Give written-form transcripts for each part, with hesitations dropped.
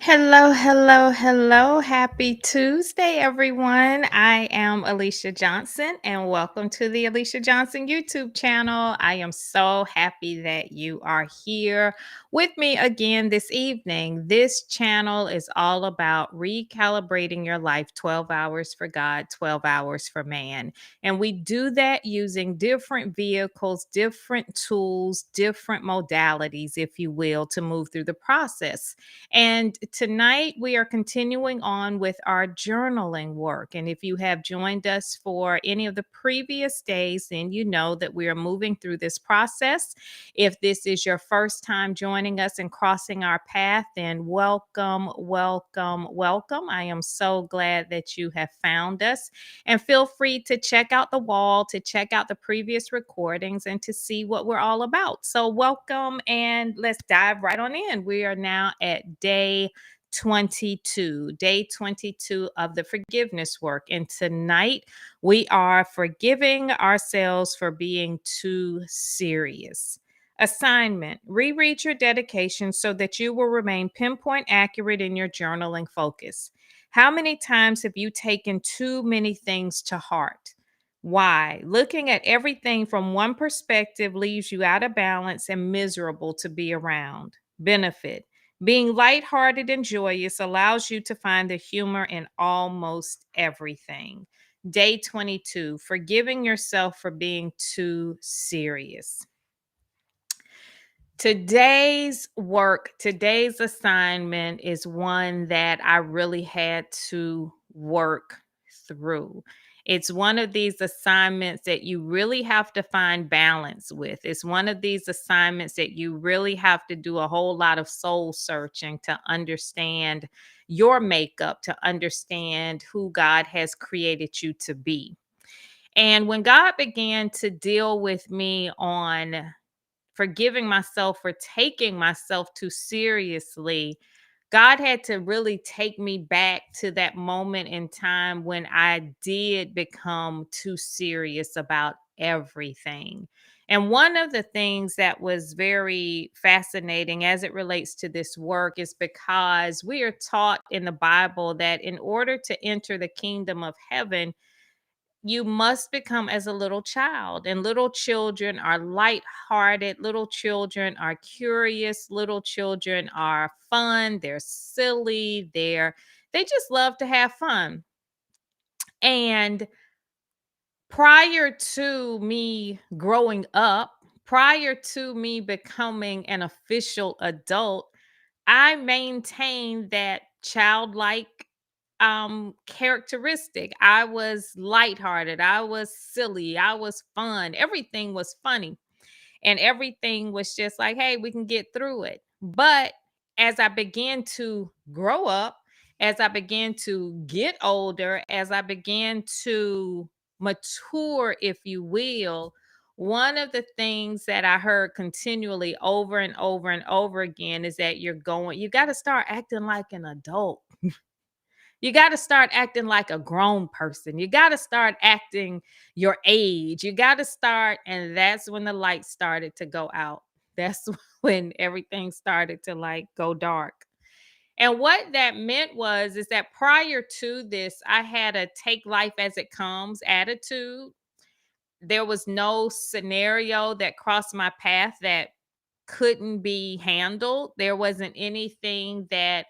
Hello, hello, hello. Happy Tuesday, everyone. I am Alicia Johnson, and welcome to the Alicia Johnson YouTube channel. I am so happy that you are here with me again this evening. This channel is all about recalibrating your life 12 hours for God, 12 hours for man. And we do that using different vehicles, different tools, different modalities, if you will, to move through the process. And tonight we are continuing on with our journaling work. And if you have joined us for any of the previous days, then you know that we are moving through this process. If this is your first time joining us and crossing our path, then welcome, welcome, welcome. I am so glad that you have found us. And feel free to check out the wall, to check out the previous recordings, and to see what we're all about. So, welcome, and let's dive right on in. We are now at day 22 of the forgiveness work. And tonight we are forgiving ourselves for being too serious. Assignment: reread your dedication so that you will remain pinpoint accurate in your journaling focus. How many times have you taken too many things to heart? Why? Looking at everything from one perspective leaves you out of balance and miserable to be around. Benefit: being lighthearted and joyous allows you to find the humor in almost everything. Day 22: forgiving yourself for being too serious. Today's work, today's assignment is one that I really had to work through. It's one of these assignments that you really have to find balance with. It's one of these assignments that you really have to do a whole lot of soul searching to understand your makeup, to understand who God has created you to be. And when God began to deal with me on forgiving myself for taking myself too seriously, God had to really take me back to that moment in time when I did become too serious about everything. And one of the things that was very fascinating as it relates to this work is because we are taught in the Bible that in order to enter the kingdom of heaven, you must become as a little child. And little children are light-hearted, little children are curious, little children are fun, they're silly, they just love to have fun. And prior to me growing up, prior to me becoming an official adult, I maintained that childlike characteristic. I was lighthearted, I was silly, I was fun. Everything was funny. And everything was just like, hey, we can get through it. But as I began to grow up, as I began to get older, as I began to mature, if you will, one of the things that I heard continually over and over and over again is that you got to start acting like an adult. You got to start acting like a grown person. You got to start acting your age. You got to start, and that's when the light started to go out. That's when everything started to like go dark. And what that meant was is that prior to this, I had a take life as it comes attitude. There was no scenario that crossed my path that couldn't be handled. There wasn't anything that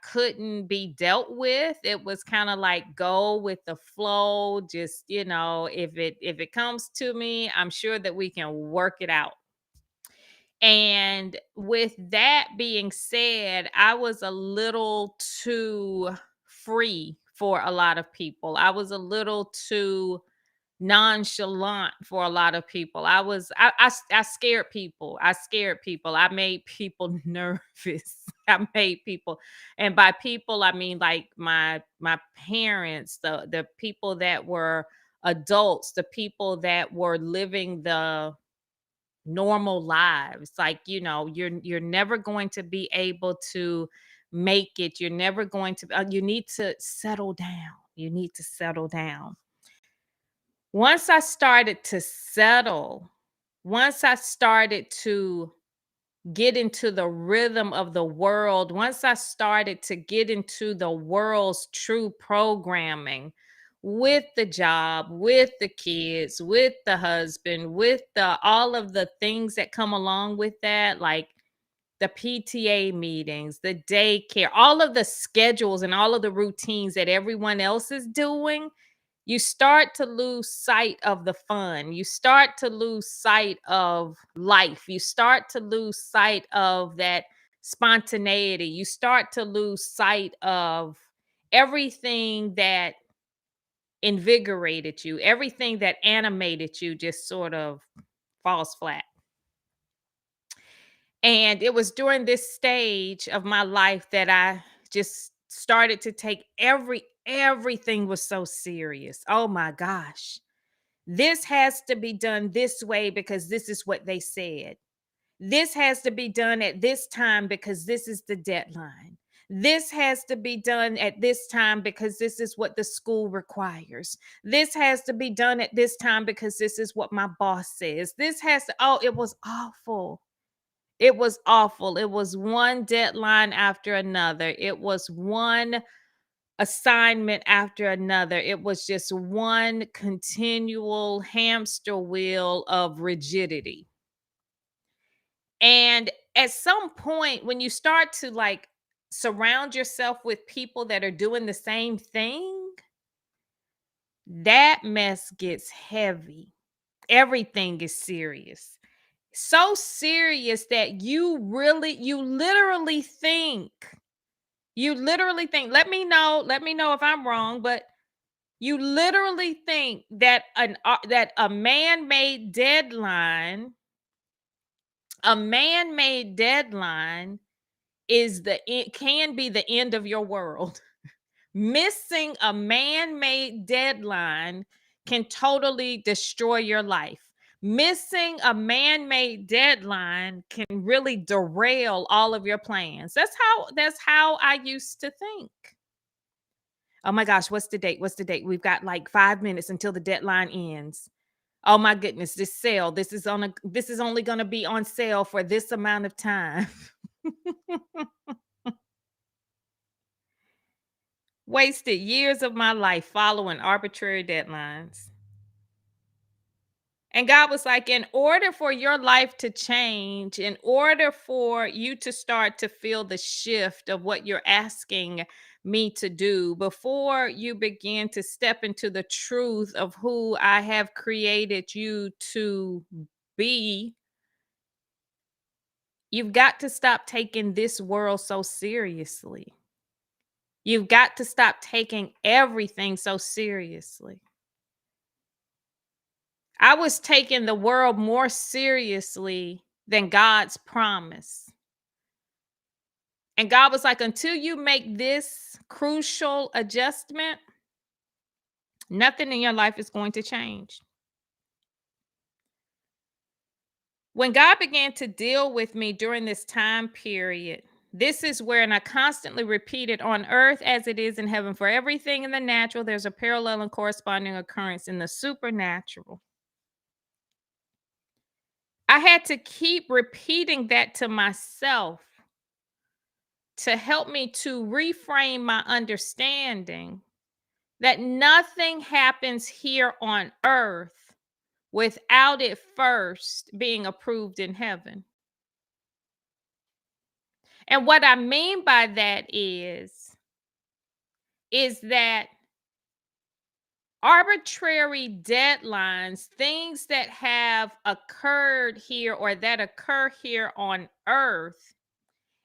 couldn't be dealt with. It was kind of like go with the flow. Just, if it comes to me, I'm sure that we can work it out. And with that being said, I was a little too free for a lot of people. I was a little too nonchalant for a lot of people. I scared people. I scared people. I made people nervous. I made people, and by people I mean like my parents, the people that were adults, the people that were living the normal lives. Like, you're never going to be able to make it. You're never going to you need to settle down. You need to settle down. Once I started to settle, once I started to get into the rhythm of the world, once I started to get into the world's true programming with the job, with the kids, with the husband, with the all of the things that come along with that, like the PTA meetings, the daycare, all of the schedules and all of the routines that everyone else is doing, you start to lose sight of the fun. You start to lose sight of life. You start to lose sight of that spontaneity. You start to lose sight of everything that invigorated you, everything that animated you just sort of falls flat. And it was during this stage of my life that I just started to take everything was so serious. Oh my gosh. This has to be done this way because this is what they said. This has to be done at this time because this is the deadline. This has to be done at this time because this is what the school requires. This has to be done at this time because this is what my boss says. This has to, oh, it was awful. It was awful. It was one deadline after another. It was one assignment after another. It was just one continual hamster wheel of rigidity. And at some point, when you start to like surround yourself with people that are doing the same thing, that mess gets heavy. Everything is serious. So serious that you literally think, let me know if I'm wrong, but you literally think that that a man-made deadline it can be the end of your world. Missing a man-made deadline can totally destroy your life. Missing a man-made deadline can really derail all of your plans. That's how I used to think. Oh my gosh, what's the date? What's the date? We've got like 5 minutes until the deadline ends. Oh my goodness, this is only going to be on sale for this amount of time. Wasted years of my life following arbitrary deadlines. And God was like, in order for your life to change, in order for you to start to feel the shift of what you're asking me to do, before you begin to step into the truth of who I have created you to be, you've got to stop taking this world so seriously. You've got to stop taking everything so seriously. I was taking the world more seriously than God's promise. And God was like, until you make this crucial adjustment, nothing in your life is going to change. When God began to deal with me during this time period, this is where, and I constantly repeated, on earth as it is in heaven, for everything in the natural, there's a parallel and corresponding occurrence in the supernatural. I had to keep repeating that to myself to help me to reframe my understanding that nothing happens here on earth without it first being approved in heaven. And what I mean by that is that arbitrary deadlines, things that have occurred here or that occur here on earth,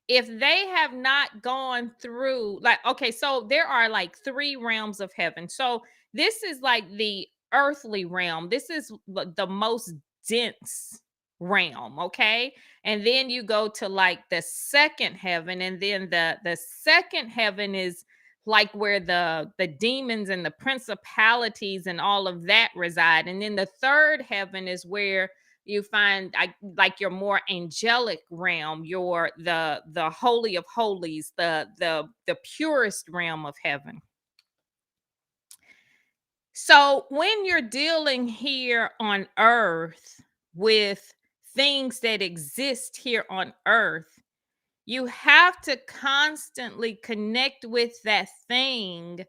if they have not gone through, like, okay, so there are like three realms of heaven. So this is like the earthly realm. This is the most dense realm, okay? And then you go to like the second heaven, and then the second heaven is like where the demons and the principalities and all of that reside. And then the third heaven is where you find like your more angelic realm, your the holy of holies, the purest realm of heaven. So when you're dealing here on earth with things that exist here on earth, you have to constantly connect with that thing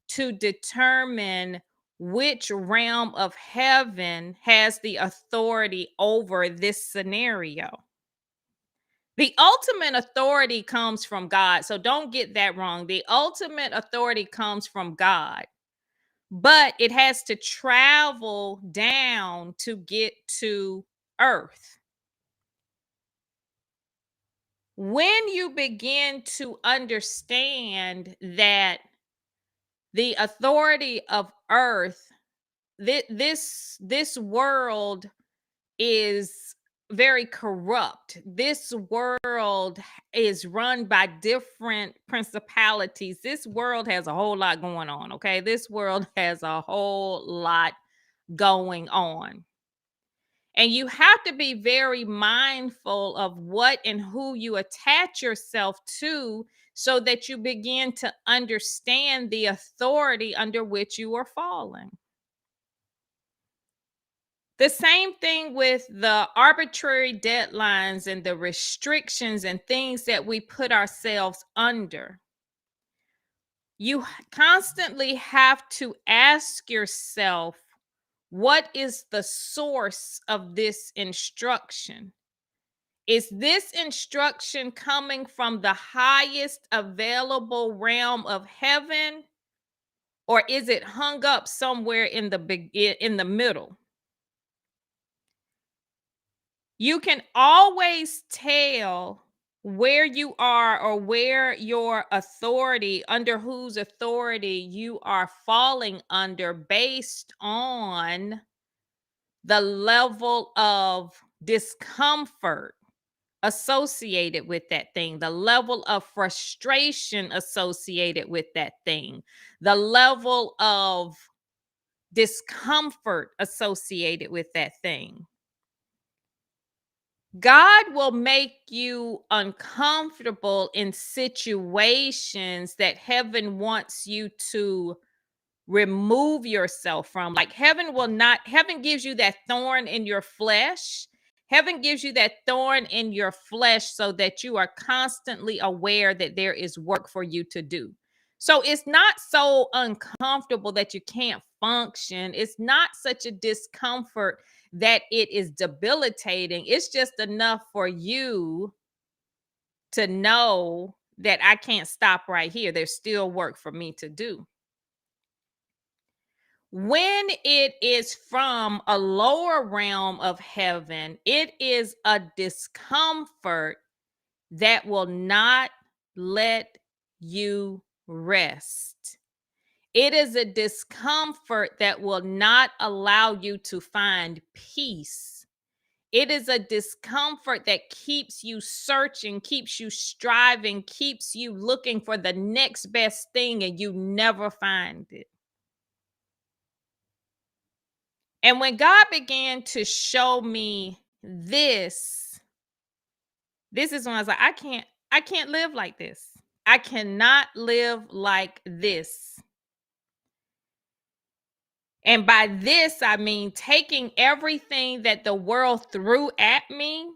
to determine which realm of heaven has the authority over this scenario. The ultimate authority comes from God. So don't get that wrong. The ultimate authority comes from God, but it has to travel down to get to earth. When you begin to understand that the authority of earth, this world is very corrupt. This world is run by different principalities. This world has a whole lot going on, okay? This world has a whole lot going on. And you have to be very mindful of what and who you attach yourself to so that you begin to understand the authority under which you are falling. The same thing with the arbitrary deadlines and the restrictions and things that we put ourselves under. You constantly have to ask yourself, what is the source of this instruction? Is this instruction coming from the highest available realm of heaven, or is it hung up somewhere in the middle? You can always tell where you are or where your authority, under whose authority you are falling under, based on the level of discomfort associated with that thing, the level of frustration associated with that thing, the level of discomfort associated with that thing. God will make you uncomfortable in situations that heaven wants you to remove yourself from. Like heaven gives you that thorn in your flesh. Heaven gives you that thorn in your flesh so that you are constantly aware that there is work for you to do. So it's not so uncomfortable that you can't function. It's not such a discomfort that it is debilitating. It's just enough for you to know that I can't stop right here. There's still work for me to do. When it is from a lower realm of heaven, it is a discomfort that will not let you rest. It is a discomfort that will not allow you to find peace. It is a discomfort that keeps you searching, keeps you striving, keeps you looking for the next best thing, and you never find it. And when God began to show me this is when I was like, I can't live like this. I cannot live like this. And by this, I mean taking everything that the world threw at me,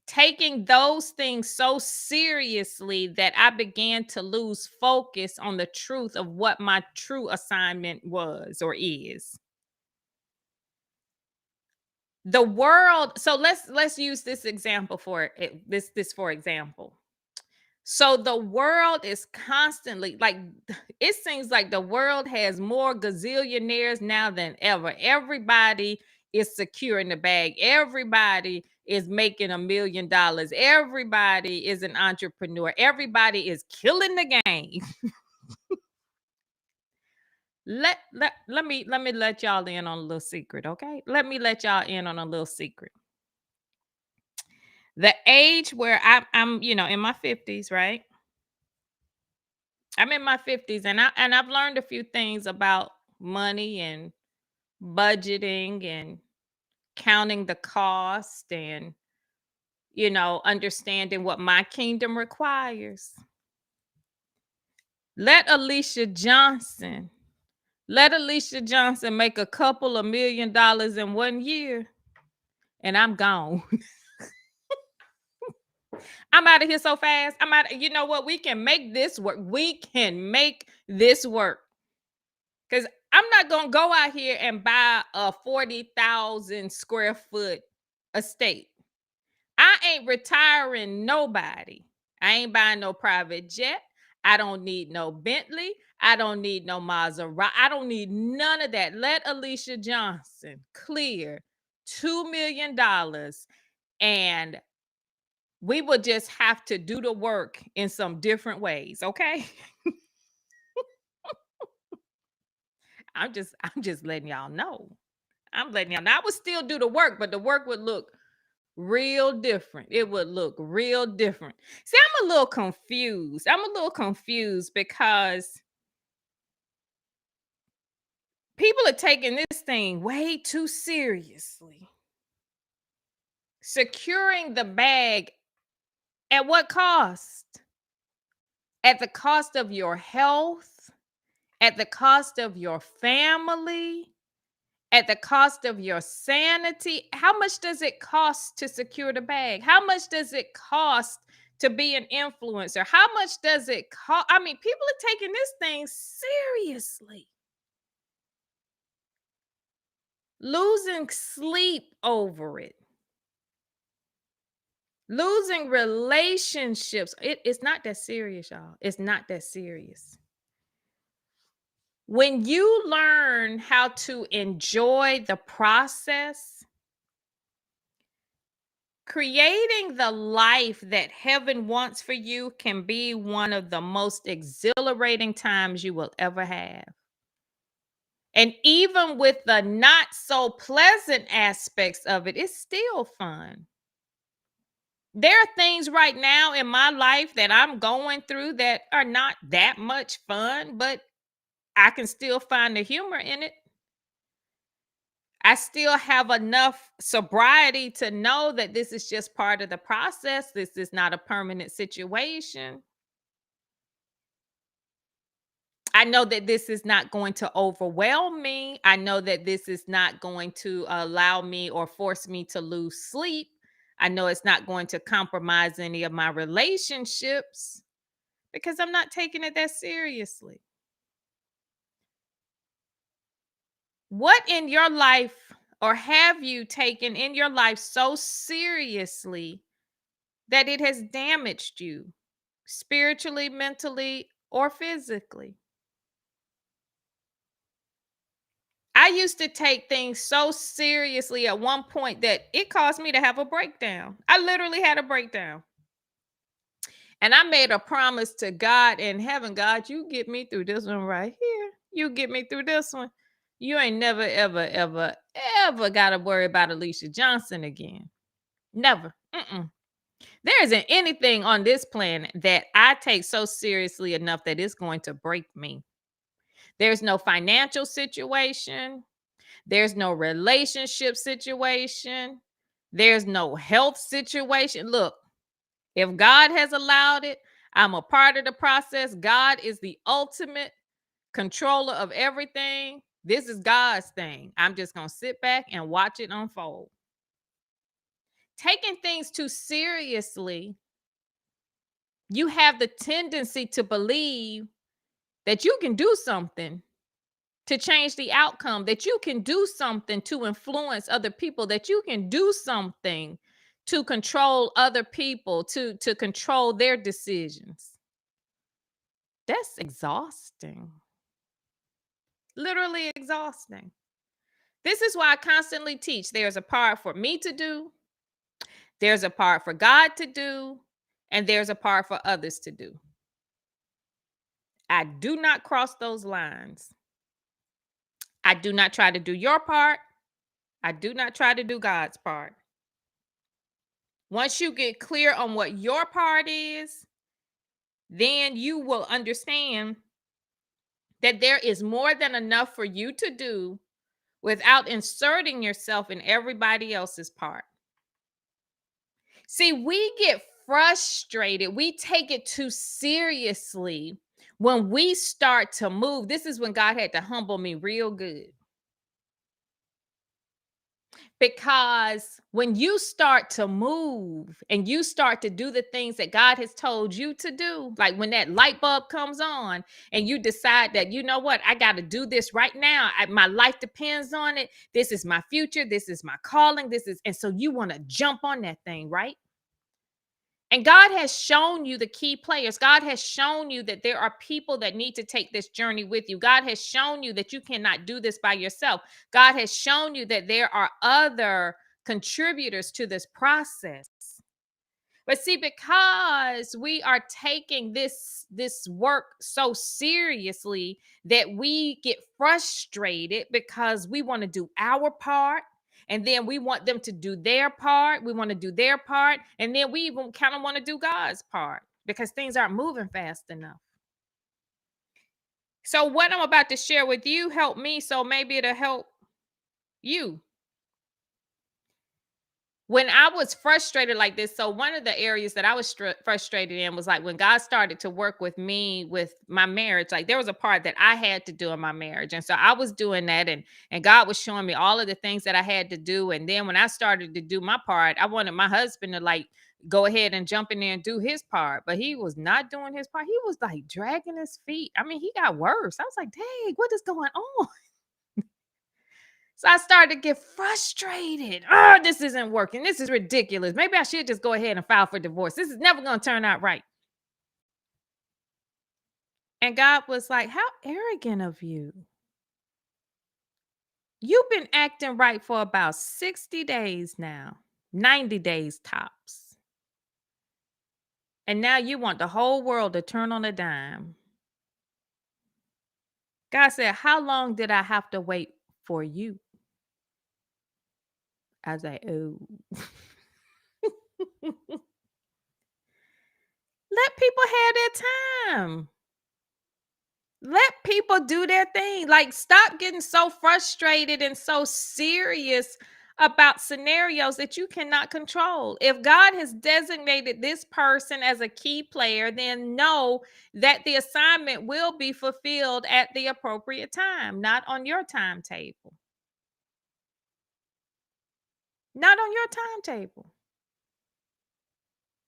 taking those things so seriously that I began to lose focus on the truth of what my true assignment was or is. The world, so let's use this example for it, this for example. So the world is constantly like, it seems like the world has more gazillionaires now than ever. Everybody is secure in the bag. Everybody is making $1 million. Everybody is an entrepreneur. Everybody is killing the game. Let me let y'all in on a little secret, okay? Let me let y'all in on a little secret. The age where I'm in my 50s, right? I'm in my 50s, and I've learned a few things about money and budgeting and counting the cost and understanding what my kingdom requires. Let Alicia Johnson let Alicia Johnson make a couple of $1 million in 1 year. and I'm gone. I'm out of here so fast. I'm out. You know what? We can make this work. We can make this work. Because I'm not going to go out here and buy a 40,000 square foot estate. I ain't retiring nobody. I ain't buying no private jet. I don't need no Bentley. I don't need no Maserati. I don't need none of that. Let Alicia Johnson clear $2 million, and we will just have to do the work in some different ways. Okay. I'm just letting y'all know. I'm letting y'all know. I would still do the work, but the work would look real different. It would look real different. See, I'm a little confused. I'm a little confused because people are taking this thing way too seriously. Securing the bag at what cost? At the cost of your health, at the cost of your family, at the cost of your sanity. How much does it cost to secure the bag? How much does it cost to be an influencer? How much does it cost? I mean, people are taking this thing seriously, losing sleep over it, losing relationships. It's not that serious, y'all. It's not that serious. When you learn how to enjoy the process, creating the life that heaven wants for you can be one of the most exhilarating times you will ever have. And even with the not so pleasant aspects of it, it's still fun. There are things right now in my life that I'm going through that are not that much fun, but I can still find the humor in it. I still have enough sobriety to know that this is just part of the process. This is not a permanent situation. I know that this is not going to overwhelm me. I know that this is not going to allow me or force me to lose sleep. I know it's not going to compromise any of my relationships because I'm not taking it that seriously. What in your life, or have you taken in your life so seriously that it has damaged you spiritually, mentally, or physically? I used to take things so seriously at one point that it caused me to have a breakdown. I literally had a breakdown. And I made a promise to God in heaven: God, you get me through this one right here. You get me through this one. You ain't never, ever, ever, ever got to worry about Alicia Johnson again. Never. Mm-mm. There isn't anything on this planet that I take so seriously enough that it's going to break me. There's no financial situation. There's no relationship situation. There's no health situation. Look, if God has allowed it, I'm a part of the process. God is the ultimate controller of everything. This is God's thing. I'm just going to sit back and watch it unfold. Taking things too seriously, you have the tendency to believe that you can do something to change the outcome, that you can do something to influence other people, that you can do something to control other people, to control their decisions. That's exhausting. Literally exhausting. This is why I constantly teach there's a part for me to do, there's a part for God to do, and there's a part for others to do. I do not cross those lines. I do not try to do your part. I do not try to do God's part. Once you get clear on what your part is, then you will understand that there is more than enough for you to do without inserting yourself in everybody else's part. See, we get frustrated. We take it too seriously when we start to move. This is when God had to humble me real good. Because when you start to move and you start to do the things that God has told you to do, like when that light bulb comes on and you decide that, you know what, I got to do this right now. My life depends on it. This is my future. This is my calling. And so you want to jump on that thing, right? And God has shown you the key players. God has shown you that there are people that need to take this journey with you. God has shown you that you cannot do this by yourself. God has shown you that there are other contributors to this process. But see, because we are taking this work so seriously that we get frustrated because we want to do our part, and then we want them to do their part. We want to do their part, and then we even kind of want to do God's part because things aren't moving fast enough. So what I'm about to share with you helped me, so maybe it'll help you. When I was frustrated like this, so one of the areas that I was frustrated in was like when God started to work with me with my marriage. Like there was a part that I had to do in my marriage, and so I was doing that, and God was showing me all of the things that I had to do. And then when I started to do my part, I wanted my husband to like go ahead and jump in there and do his part, but he was not doing his part. He was like dragging his feet. I mean, he got worse. I was like, dang, what is going on? So I started to get frustrated. Oh, this isn't working. This is ridiculous. Maybe I should just go ahead and file for divorce. This is never going to turn out right. And God was like, how arrogant of you. You've been acting right for about 60 days now, 90 days tops. And now you want the whole world to turn on a dime. God said, how long did I have to wait for you? I was like, oh. Let people have their time. Let people do their thing. Like, stop getting so frustrated and so serious about scenarios that you cannot control. If God has designated this person as a key player, then know that the assignment will be fulfilled at the appropriate time, not on your timetable. Not on your timetable.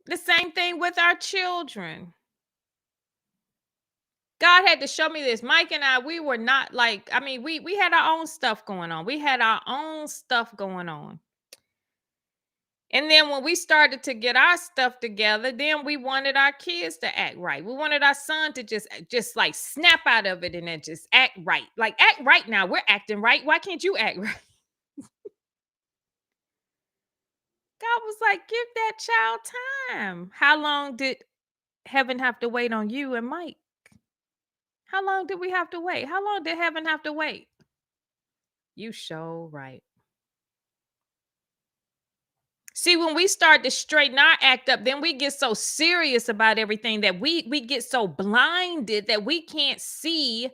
The same thing with our children. God had to show me this. Mike and I, we were not like, I mean, we had our own stuff going on. We had our own stuff going on. And then when we started to get our stuff together, then we wanted our kids to act right. We wanted our son to just like snap out of it and then just act right. Like act right now. We're acting right. Why can't you act right? God was like, give that child time. How long did heaven have to wait on you and Mike? How long did we have to wait? How long did heaven have to wait? You show right. See, when we start to straighten our act up, then we get so serious about everything that we get so blinded that we can't see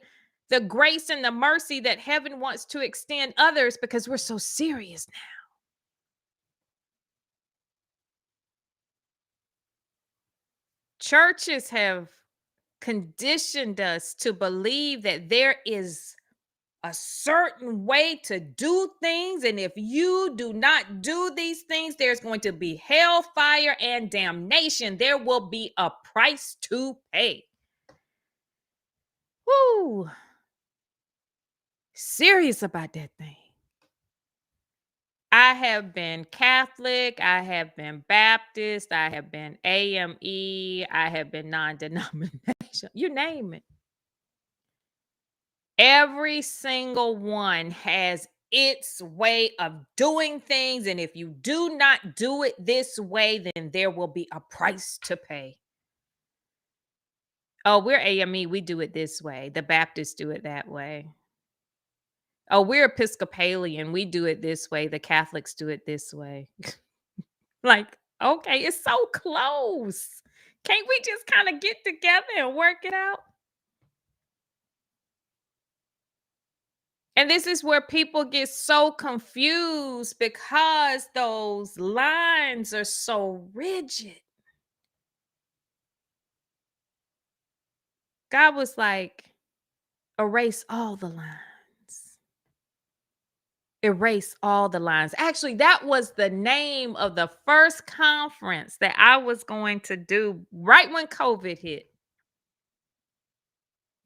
the grace and the mercy that heaven wants to extend others because we're so serious now. Churches have conditioned us to believe that there is a certain way to do things. And if you do not do these things, there's going to be hellfire and damnation. There will be a price to pay. Woo! Serious about that thing. I have been Catholic, I have been Baptist, I have been AME, I have been non-denominational. You name it. Every single one has its way of doing things. And if you do not do it this way, then there will be a price to pay. Oh, we're AME. We do it this way. The Baptists do it that way. Oh, we're Episcopalian. We do it this way. The Catholics do it this way. Like, okay, it's so close. Can't we just kind of get together and work it out? And this is where people get so confused because those lines are so rigid. God was like, erase all the lines. Erase all the lines. Actually, that was the name of the first conference that I was going to do right when COVID hit.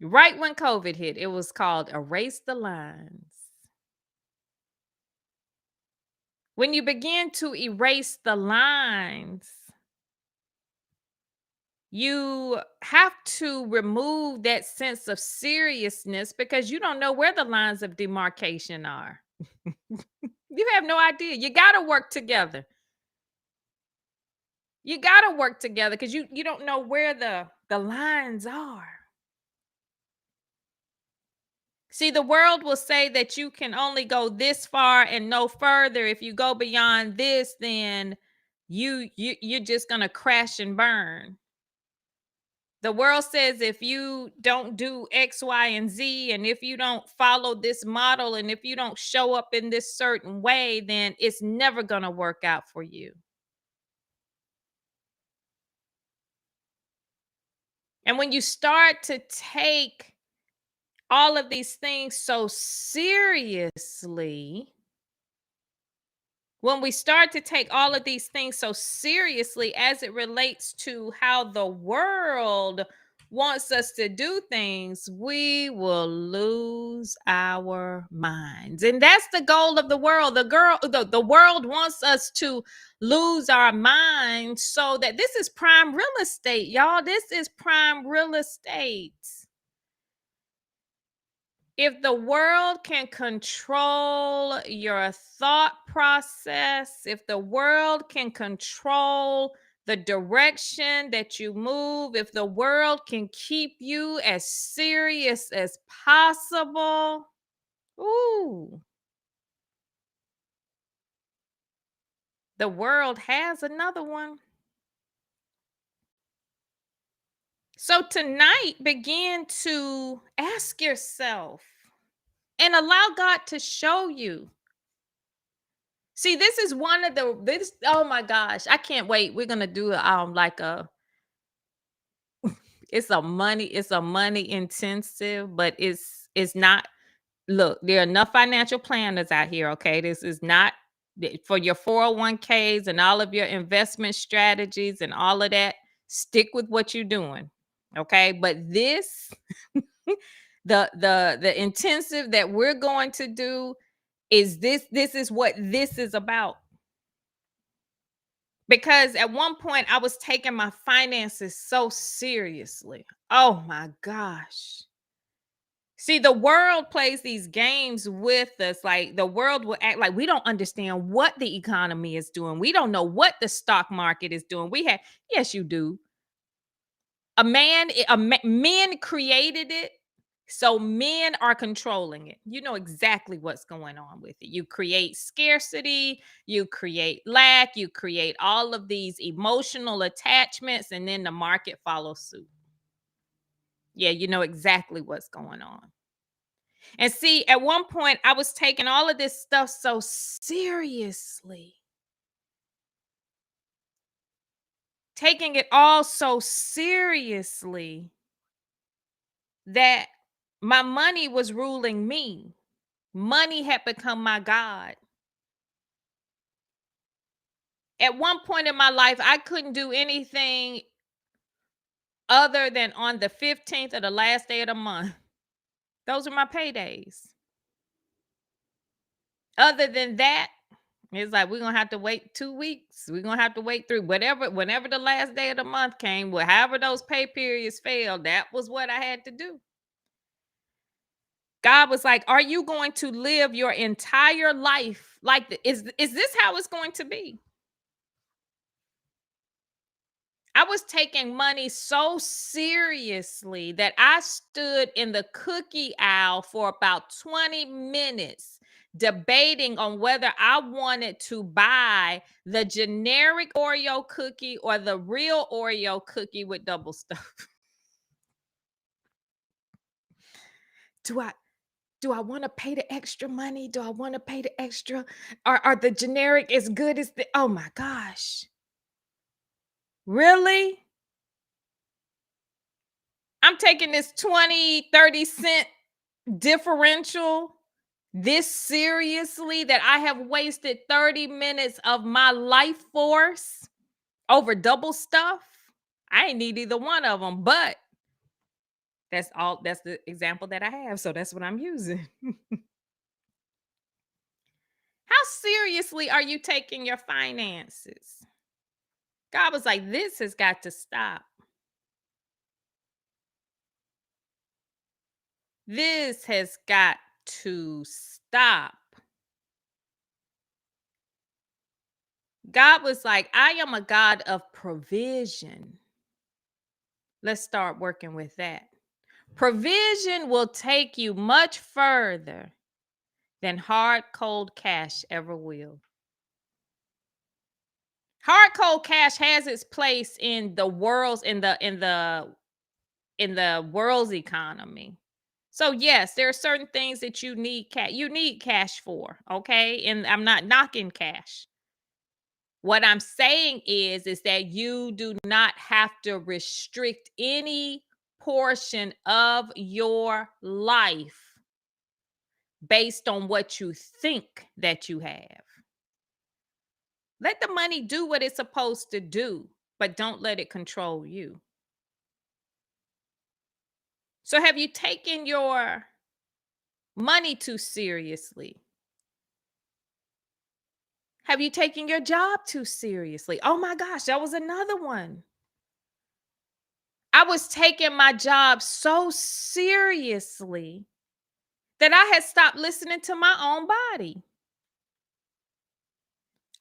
Right when COVID hit, it was called Erase the Lines. When you begin to erase the lines, you have to remove that sense of seriousness because you don't know where the lines of demarcation are. You have no idea. You got to work together. You got to work together because you don't know where the lines are. See, the world will say that you can only go this far and no further. If you go beyond this, then you're just going to crash and burn. The world says if you don't do X, Y, and Z, and if you don't follow this model, and if you don't show up in this certain way, then it's never going to work out for you. And when you start to take all of these things so seriously, when we start to take all of these things so seriously as it relates to how the world wants us to do things, we will lose our minds. And that's the goal of the world. The world wants us to lose our minds so that this is prime real estate, y'all. This is prime real estate. If the world can control your thought process, if the world can control the direction that you move, if the world can keep you as serious as possible, ooh, the world has another one. So tonight, begin to ask yourself and allow God to show you. See, this is one of the this oh my gosh, I can't wait. We're gonna do like a it's a money intensive, but it's not. Look, there are enough financial planners out here, okay? This is not for your 401ks and all of your investment strategies and all of that. Stick with what you're doing. Okay? But this the intensive that we're going to do is this is what this is about. Because at one point I was taking my finances so seriously. Oh my gosh. See, the world plays these games with us. Like the world will act like we don't understand what the economy is doing. We don't know what the stock market is doing. Yes, you do. Men created it. So men are controlling it. You know exactly what's going on with it. You create scarcity, you create lack, you create all of these emotional attachments, and then the market follows suit. Yeah, you know exactly what's going on. And see, at one point, I was taking all of this stuff so seriously, taking it all so seriously that my money was ruling me. Money had become my God. At one point in my life, I couldn't do anything other than on the 15th of the last day of the month. Those are my paydays. Other than that, it's like we're gonna have to wait 2 weeks. We're gonna have to wait through whenever the last day of the month came, however those pay periods failed, that was what I had to do. God was like, "Are you going to live your entire life like is this how it's going to be?" I was taking money so seriously that I stood in the cookie aisle for about 20 minutes debating on whether I wanted to buy the generic Oreo cookie or the real Oreo cookie with double stuff. Do I do I want to pay the extra money? Do I want to pay the extra? Are the generic as good as the Oh my gosh. Really? I'm taking this 20, 30 cent differential This seriously that I have wasted 30 minutes of my life force over double stuff? I ain't need either one of them, but that's the example that I have, so that's what I'm using. How seriously are you taking your finances? God was like, this has got to stop. This has got to stop. God was like, I am a God of provision. Let's start working with that. Provision will take you much further than hard, cold cash ever will. Hard, cold cash has its place in the world's in the world's economy. So yes, there are certain things that you need cash for, okay? And I'm not knocking cash. What I'm saying is that you do not have to restrict any portion of your life based on what you think that you have. Let the money do what it's supposed to do, but don't let it control you. So have you taken your money too seriously? Have you taken your job too seriously? Oh my gosh, that was another one. I was taking my job so seriously that I had stopped listening to my own body.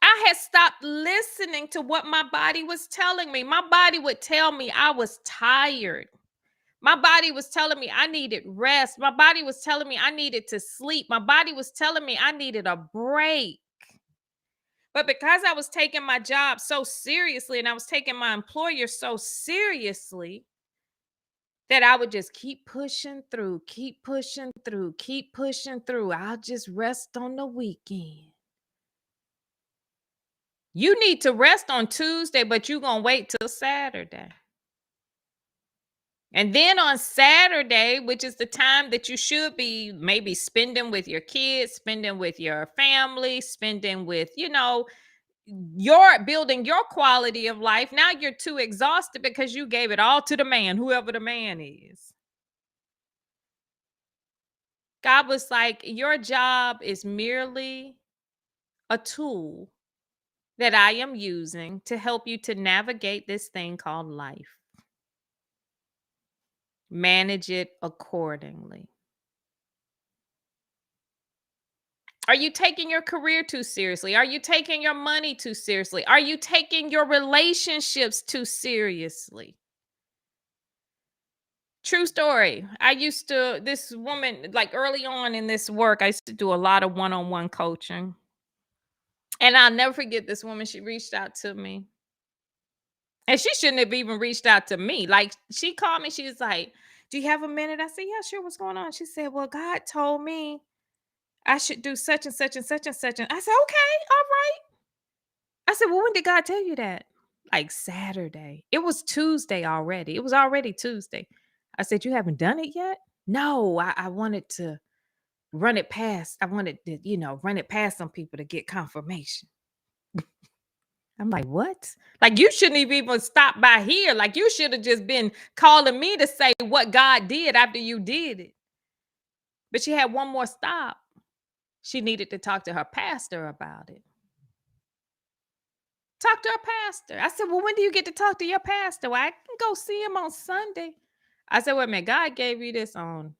I had stopped listening to what my body was telling me. My body would tell me I was tired. My body was telling me I needed rest. My body was telling me I needed to sleep. My body was telling me I needed a break. But because I was taking my job so seriously and I was taking my employer so seriously, that I would just keep pushing through, keep pushing through, keep pushing through. I'll just rest on the weekend. You need to rest on Tuesday, but you're going to wait till Saturday. And then on Saturday, which is the time that you should be maybe spending with your kids, spending with your family, spending with, your building your quality of life. Now you're too exhausted because you gave it all to the man, whoever the man is. God was like, your job is merely a tool that I am using to help you to navigate this thing called life. Manage it accordingly. Are you taking your career too seriously? Are you taking your money too seriously? Are you taking your relationships too seriously? True story. This woman, like early on in this work, I used to do a lot of one on one coaching. And I'll never forget this woman. She reached out to me. And she shouldn't have even reached out to me. Like, she called me. She was like, do you have a minute? I said, yeah, sure. What's going on? She said, well, God told me I should do such and such and such and such. And I said, okay, all right. I said, well, when did God tell you that? Like Saturday. It was Tuesday already. It was already Tuesday. I said, you haven't done it yet? No, I wanted to run it past. I wanted to, run it past some people to get confirmation. I'm like, what? Like, you shouldn't have even stopped by here. Like, you should have just been calling me to say what God did after you did it. But she had one more stop. She needed to talk to her pastor about it. Talk to her pastor. I said, well, when do you get to talk to your pastor? Well, I can go see him on Sunday. I said, wait a minute, God gave you this on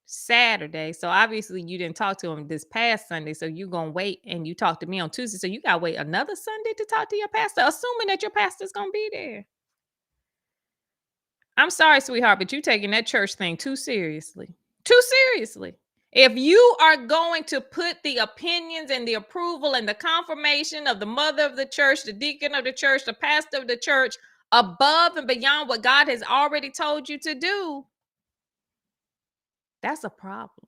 Saturday. So obviously you didn't talk to him this past Sunday. So you're going to wait and you talk to me on Tuesday. So you got to wait another Sunday to talk to your pastor, assuming that your pastor's going to be there. I'm sorry, sweetheart, but you taking that church thing too seriously. Too seriously. If you are going to put the opinions and the approval and the confirmation of the mother of the church, the deacon of the church, the pastor of the church above and beyond what God has already told you to do, that's a problem.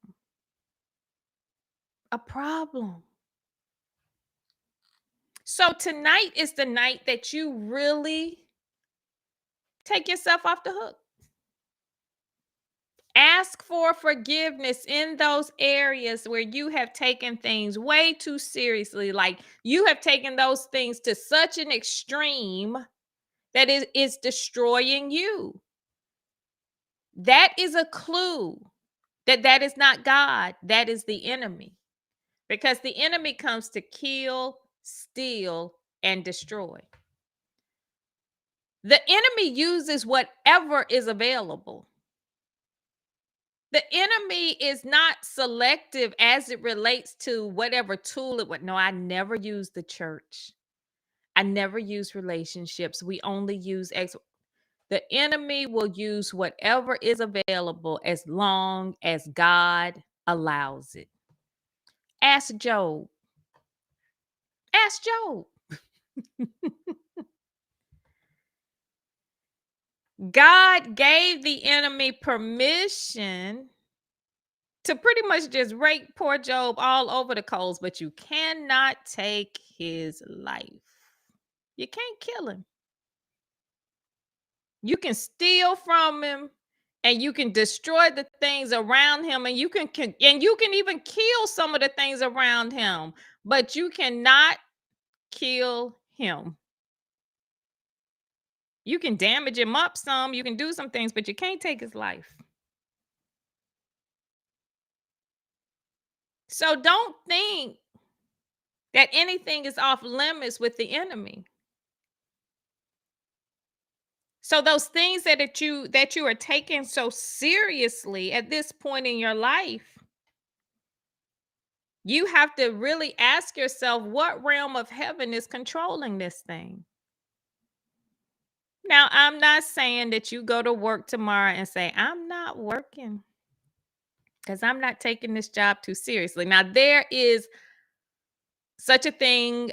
A problem. So tonight is the night that you really take yourself off the hook. ask for forgiveness in those areas where you have taken things way too seriously. Like you have taken those things to such an extreme that it is destroying you. That is a clue that that is not God, that is the enemy. Because the enemy comes to kill, steal, and destroy. The enemy uses whatever is available. The enemy is not selective as it relates to whatever tool it would. No, I never use the church. I never use relationships. We only use X. The enemy will use whatever is available as long as God allows it. Ask Job. Ask Job. God gave the enemy permission to pretty much just rake poor Job all over the coals, but you cannot take his life. You can't kill him. You can steal from him and you can destroy the things around him and you can and you can even kill some of the things around him, but you cannot kill him. You can damage him up some, you can do some things, but you can't take his life. So don't think that anything is off limits with the enemy. So those things that you are taking so seriously at this point in your life, you have to really ask yourself what realm of heaven is controlling this thing. Now, I'm not saying that you go to work tomorrow and say, I'm not working because I'm not taking this job too seriously. Now, there is such a thing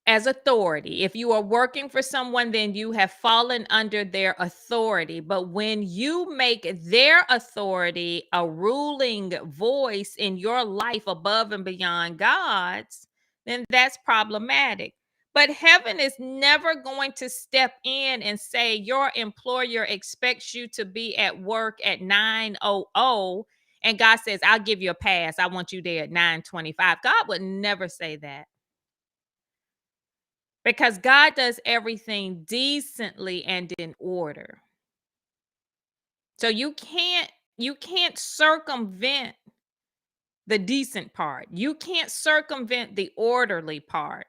as authority. If you are working for someone, then you have fallen under their authority. But when you make their authority a ruling voice in your life above and beyond God's, then that's problematic. But heaven is never going to step in and say your employer expects you to be at work at 9:00 and God says, I'll give you a pass. I want you there at 9:25. God would never say that. Because God does everything decently and in order. So you can't circumvent the decent part. You can't circumvent the orderly part.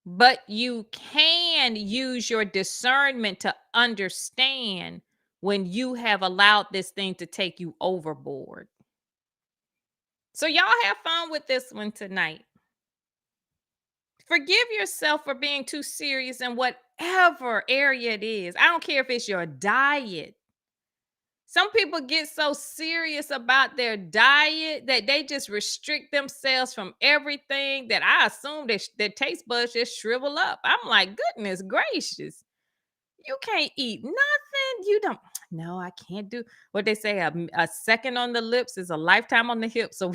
But you can use your discernment to understand when you have allowed this thing to take you overboard. So y'all have fun with this one tonight. Forgive yourself for being too serious in whatever area it is. I don't care if it's your diet. Some people get so serious about their diet that they just restrict themselves from everything that I assume that their taste buds just shrivel up. I'm like, goodness gracious. You can't eat nothing. You don't. No, I can't do what they say. A second on the lips is a lifetime on the hips. So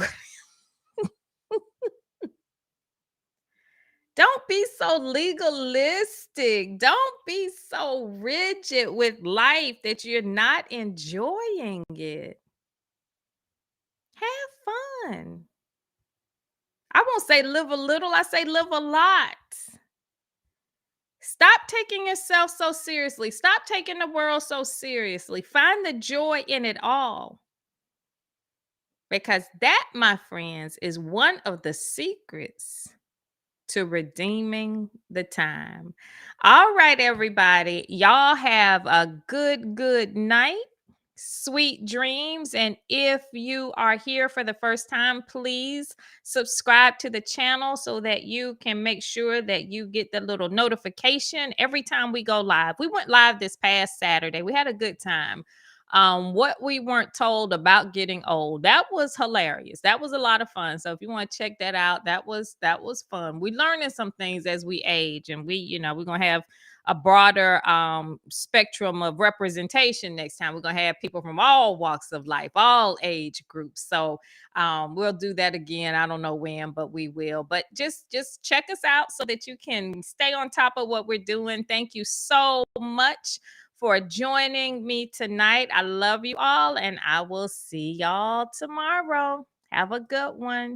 don't be so legalistic. Don't be so rigid with life that you're not enjoying it. Have fun. I won't say live a little, I say live a lot. Stop taking yourself so seriously. Stop taking the world so seriously. Find the joy in it all. Because that, my friends, is one of the secrets to redeeming the time. All right, everybody. Y'all have a good night. Sweet dreams. And if you are here for the first time, please subscribe to the channel so that you can make sure that you get the little notification every time we go live. We went live this past Saturday. We had a good time. What we weren't told about getting old, that was hilarious. That was a lot of fun. So if you want to check that out, that was fun. We learning some things as we age, and we're gonna have a broader spectrum of representation next time. We're gonna have people from all walks of life, all age groups. So we'll do that again. I don't know when, but we will. But just check us out so that you can stay on top of what we're doing. Thank you so much for joining me tonight. I love you all, and I will see y'all tomorrow. Have a good one.